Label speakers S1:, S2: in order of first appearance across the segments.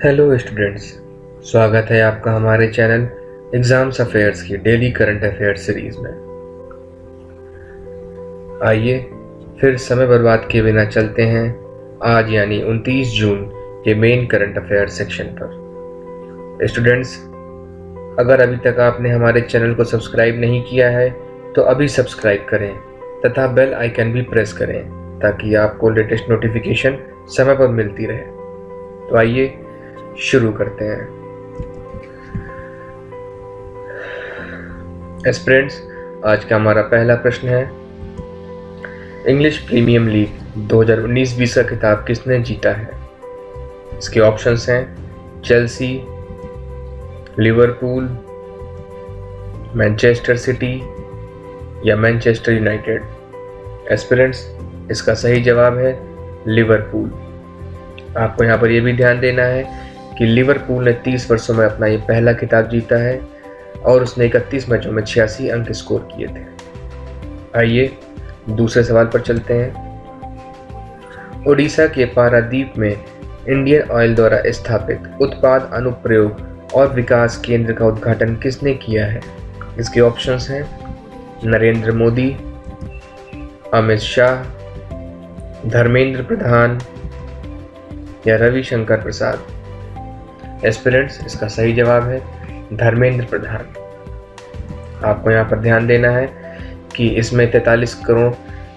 S1: Hello students, स्वागत है आपका हमारे चैनल एग्जाम्स अफेयर्स की डेली करंट अफेयर सीरीज में। आइए फिर समय बर्बाद किए बिना चलते हैं आज यानी 29 जून के मेन करंट अफेयर सेक्शन पर। स्टूडेंट्स, अगर अभी तक आपने हमारे चैनल को सब्सक्राइब नहीं किया है तो अभी सब्सक्राइब करें तथा बेल आइकन भी प्रेस करें ताकि आपको लेटेस्ट नोटिफिकेशन समय पर मिलती रहे। तो आइए शुरू करते हैं। एस्पिरेंट्स, आज का हमारा पहला प्रश्न है, इंग्लिश प्रीमियम लीग 2019-20 का खिताब किसने जीता है? इसके ऑप्शंस हैं चेल्सी, लिवरपूल, मैनचेस्टर सिटी या मैनचेस्टर यूनाइटेड। एस्पिरेंट्स, इसका सही जवाब है लिवरपूल। आपको यहाँ पर यह भी ध्यान देना है कि लिवरपूल ने 30 वर्षों में अपना ये पहला खिताब जीता है और उसने 31 मैचों में 86 अंक स्कोर किए थे। आइए दूसरे सवाल पर चलते हैं। ओडिशा के पारादीप में इंडियन ऑयल द्वारा स्थापित उत्पाद अनुप्रयोग और विकास केंद्र का उद्घाटन किसने किया है? इसके ऑप्शंस हैं नरेंद्र मोदी, अमित शाह, धर्मेंद्र प्रधान या रविशंकर प्रसाद। एस्पिरेंट्स, इसका सही जवाब है धर्मेंद्र प्रधान। आपको यहाँ पर ध्यान देना है कि इसमें 43 करोड़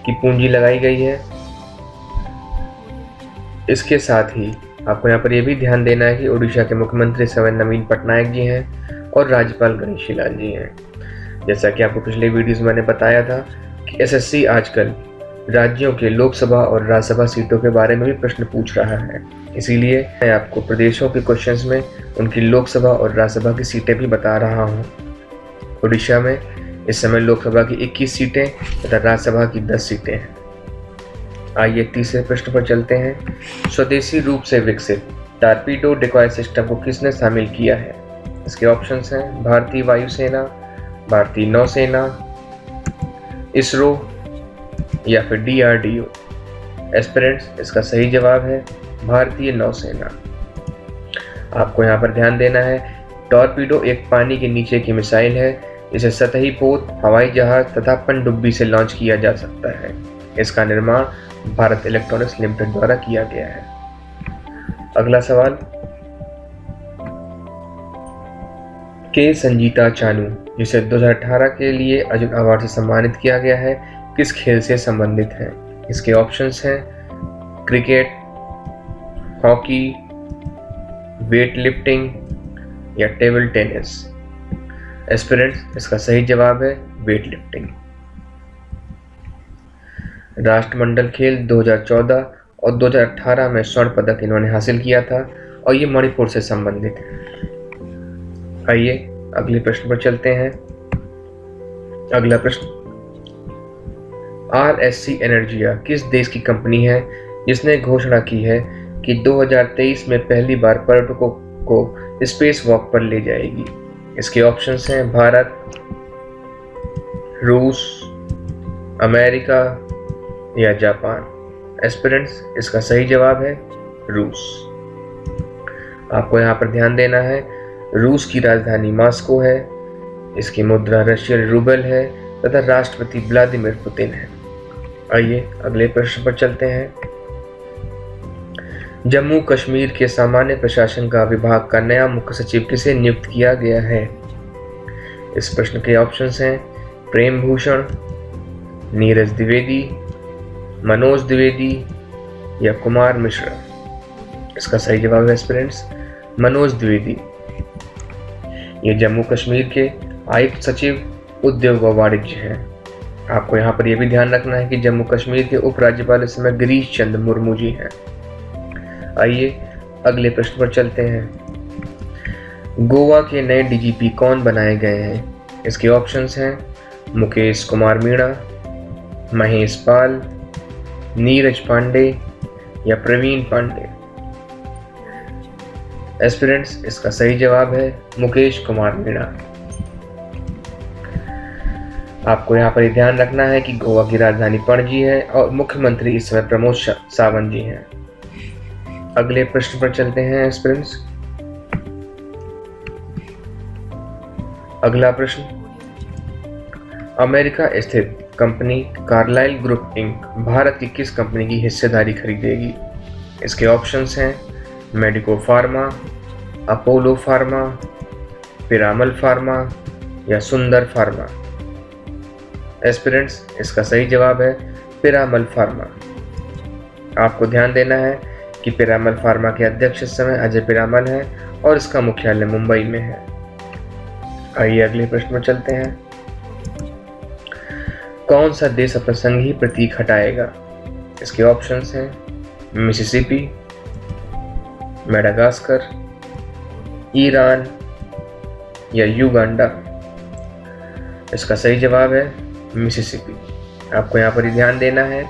S1: की पूंजी लगाई गई है। इसके साथ ही आपको यहाँ पर यह भी ध्यान देना है कि ओडिशा के मुख्यमंत्री स्वयं नवीन पटनायक जी हैं और राज्यपाल गणेशी लाल जी हैं। जैसा कि आपको पिछले वीडियोस में मैंने बताया था कि एसएससी आजकल राज्यों के लोकसभा और राज्यसभा सीटों के बारे में भी प्रश्न पूछ रहा है, इसीलिए मैं आपको प्रदेशों के क्वेश्चंस में उनकी लोकसभा और राज्यसभा की सीटें भी बता रहा हूं। ओडिशा में इस समय लोकसभा की 21 सीटें तथा राज्यसभा की 10 सीटें हैं। आइए तीसरे प्रश्न पर चलते हैं। स्वदेशी रूप से विकसित टारपीडो डिकॉय सिस्टम को किसने शामिल किया है? इसके ऑप्शंस हैं भारतीय वायुसेना, भारतीय नौसेना, इसरो या फिर DRDO। एस्पिरेंट्स, इसका सही जवाब है भारतीय नौसेना। आपको यहाँ पर ध्यान देना है, टॉर्पीडो एक पानी के नीचे की मिसाइल है। इसे सतही पोत, हवाई जहाज तथा पनडुब्बी से लॉन्च किया जा सकता है। इसका निर्माण भारत इलेक्ट्रॉनिक्स लिमिटेड द्वारा किया गया है। अगला सवाल, के संजीता चानू, जिसे 2018 के लिए अर्जुन अवार्ड से सम्मानित किया गया है, किस खेल से संबंधित है? इसके ऑप्शंस हैं क्रिकेट, हॉकी, वेट लिफ्टिंग या टेबल टेनिस। एस्पिरेंट्स, इसका सही जवाब है वेट लिफ्टिंग। राष्ट्रमंडल खेल 2014 और 2018 में स्वर्ण पदक इन्होंने हासिल किया था और ये मणिपुर से संबंधित है। आइए अगले प्रश्न पर चलते हैं। अगला प्रश्न, RSC एनर्जिया किस देश की कंपनी है जिसने घोषणा की है कि 2023 में पहली बार पर्यटकों को स्पेस वॉक पर ले जाएगी? इसके ऑप्शंस हैं भारत, रूस, अमेरिका या जापान। एस्पिरेंट्स, इसका सही जवाब है रूस। आपको यहाँ पर ध्यान देना है, रूस की राजधानी मॉस्को है, इसकी मुद्रा रशियन रूबल है तथा राष्ट्रपति व्लादिमीर पुतिन है। आइए अगले प्रश्न पर चलते हैं। जम्मू कश्मीर के सामान्य प्रशासन का विभाग का नया मुख्य सचिव किसे नियुक्त किया गया है? इस प्रश्न के ऑप्शंस हैं प्रेम भूषण, नीरज द्विवेदी, मनोज द्विवेदी या कुमार मिश्रा। इसका सही जवाब है एस्पिरेंट्स मनोज द्विवेदी। ये जम्मू कश्मीर के आयुक्त सचिव उद्योग व वाणिज्य हैं। आपको यहाँ पर यह भी ध्यान रखना है कि जम्मू कश्मीर के उपराज्यपाल इस समय गिरीश चंद्र मुर्मू जी हैं। आइए अगले प्रश्न पर चलते हैं। गोवा के नए DGP कौन बनाए गए हैं? इसके ऑप्शंस हैं मुकेश कुमार मीणा, महेश पाल, नीरज पांडे या प्रवीण पांडे। एस्पिरेंट्स, इसका सही जवाब है मुकेश कुमार मीणा। आपको यहाँ पर ध्यान रखना है कि गोवा की राजधानी पणजी है और मुख्यमंत्री इस समय प्रमोद सावंत जी हैं। अगले प्रश्न पर चलते हैं स्टूडेंट्स। अगला प्रश्न, अमेरिका स्थित company Carlyle Group Inc Bharat की किस कंपनी की हिस्सेदारी खरीदेगी? इसके ऑप्शंस हैं Medico Pharma, Apollo Pharma, Piramal Pharma या सुंदर फार्मा। एस्पिरेंट्स, इसका सही जवाब है पिरामल फार्मा। आपको ध्यान देना है कि पिरामल फार्मा के अध्यक्ष इस समय अजय पिरामल है और इसका मुख्यालय मुंबई में है। आइए अगले प्रश्न में चलते हैं। कौन सा देश अपना संघीय प्रतीक हटाएगा? इसके ऑप्शंस हैं मिसिसिपी, मेडागास्कर, ईरान या युगांडा। इसका सही जवाब है मिसिसिपी। आपको यहाँ पर ही ध्यान देना है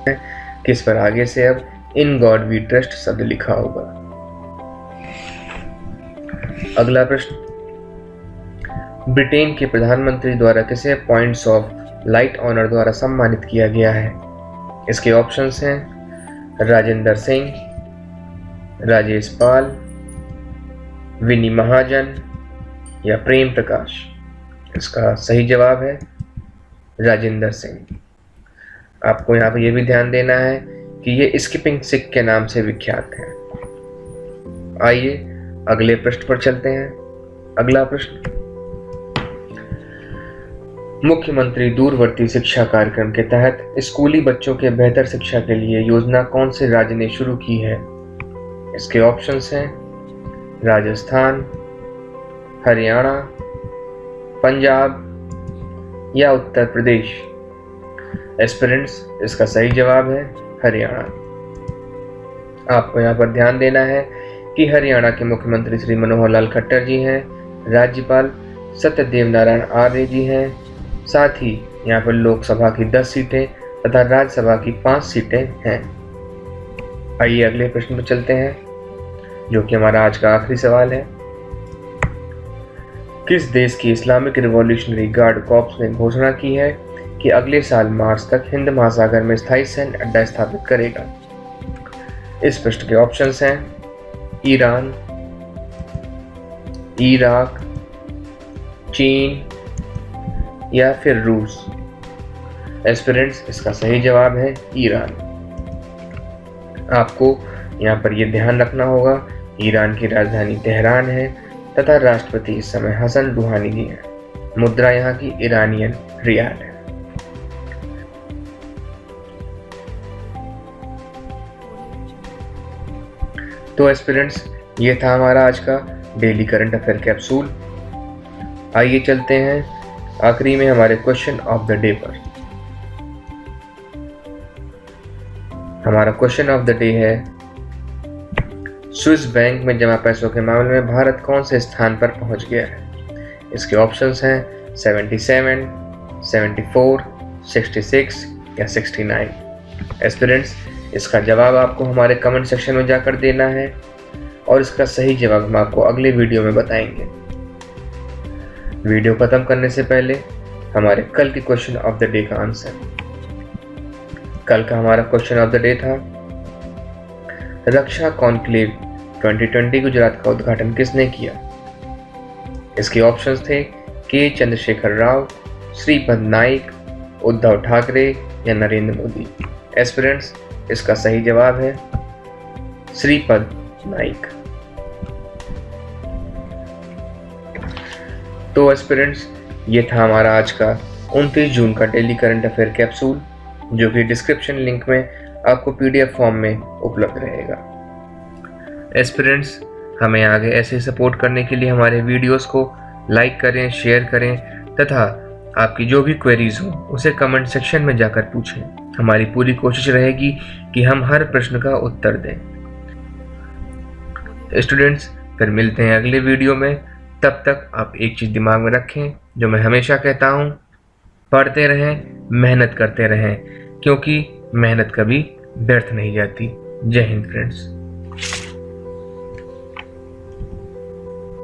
S1: कि इस पर आगे से अब इन गॉड वी ट्रस्ट शब्द लिखा होगा। अगला प्रश्न, ब्रिटेन के प्रधानमंत्री द्वारा किसे पॉइंट्स ऑफ लाइट ऑनर द्वारा सम्मानित किया गया है? इसके ऑप्शंस हैं राजेंद्र सिंह, राजेश पाल, विनी महाजन या प्रेम प्रकाश। इसका सही जवाब है राजेंद्र सिंह। आपको यहाँ पर यह भी ध्यान देना है कि ये स्किपिंग सिख के नाम से विख्यात है। आइए अगले प्रश्न पर चलते हैं। अगला प्रश्न, मुख्यमंत्री दूरवर्ती शिक्षा कार्यक्रम के तहत स्कूली बच्चों के बेहतर शिक्षा के लिए योजना कौन से राज्य ने शुरू की है? इसके ऑप्शंस हैं राजस्थान, हरियाणा, पंजाब या उत्तर प्रदेश। एस्पिरेंट्स, इसका सही जवाब है हरियाणा। आपको यहाँ पर ध्यान देना है कि हरियाणा के मुख्यमंत्री श्री मनोहर लाल खट्टर जी हैं, राज्यपाल सत्यदेव नारायण आर्य जी हैं, साथ ही यहाँ पर लोकसभा की 10 सीटें तथा राज्यसभा की 5 सीटें हैं। आइए अगले प्रश्न पर चलते हैं, जो कि हमारा आज का आखिरी सवाल है। किस देश की इस्लामिक रिवॉल्यूशनरी गार्ड कॉर्प्स ने घोषणा की है कि अगले साल मार्च तक हिंद महासागर में स्थायी सैन्य अड्डा स्थापित करेगा? इस प्रश्न के ऑप्शंस हैं ईरान, इराक, चीन या फिर रूस। एस्पिरेंट्स, इसका सही जवाब है ईरान। आपको यहाँ पर यह ध्यान रखना होगा, ईरान की राजधानी तेहरान है तथा राष्ट्रपति इस समय हसन रूहानी जी हैं। मुद्रा यहाँ की ईरानियन रियाल है। तो एस्पिरेंट्स, ये था हमारा आज का डेली करंट अफेयर कैप्सूल। आइए चलते हैं आखिरी में हमारे क्वेश्चन ऑफ द डे पर। हमारा क्वेश्चन ऑफ द डे है, स्विस बैंक में जमा पैसों के मामले में भारत कौन से स्थान पर पहुंच गया है? इसके ऑप्शंस हैं 77, 74, 66 या 69। एस्पिरेंट्स, इसका जवाब आपको हमारे कमेंट सेक्शन में जाकर देना है और इसका सही जवाब हम आपको अगले वीडियो में बताएंगे। वीडियो खत्म करने से पहले हमारे कल के क्वेश्चन ऑफ द डे का आंसर। कल का हमारा क्वेश्चन ऑफ द डे था, रक्षा कॉन्क्लेव 2020 गुजरात का उद्घाटन किसने किया? इसके ऑप्शंस थे के चंद्रशेखर राव, श्रीपद नाइक, उद्धव ठाकरे या नरेंद्र मोदी। एस्पिरेंट्स, इसका सही जवाब है श्रीपद नाइक। तो एस्पिरेंट्स, ये था हमारा आज का 29 जून का डेली करंट अफेयर कैप्सूल, जो कि डिस्क्रिप्शन लिंक में आपको PDF फॉर्म में उपलब्ध रहेगा। एस्पिरेंट्स, हमें आगे ऐसे सपोर्ट करने के लिए हमारे वीडियोस को लाइक करें, शेयर करें तथा आपकी जो भी क्वेरीज हो उसे कमेंट सेक्शन में जाकर पूछें। हमारी पूरी कोशिश रहेगी कि हम हर प्रश्न का उत्तर दें। स्टूडेंट्स, फिर मिलते हैं अगले वीडियो में। तब तक आप एक चीज़ दिमाग में रखें, जो मैं हमेशा कहता हूँ, पढ़ते रहें, मेहनत करते रहें, क्योंकि मेहनत कभी व्यर्थ नहीं जाती। जय हिंद फ्रेंड्स।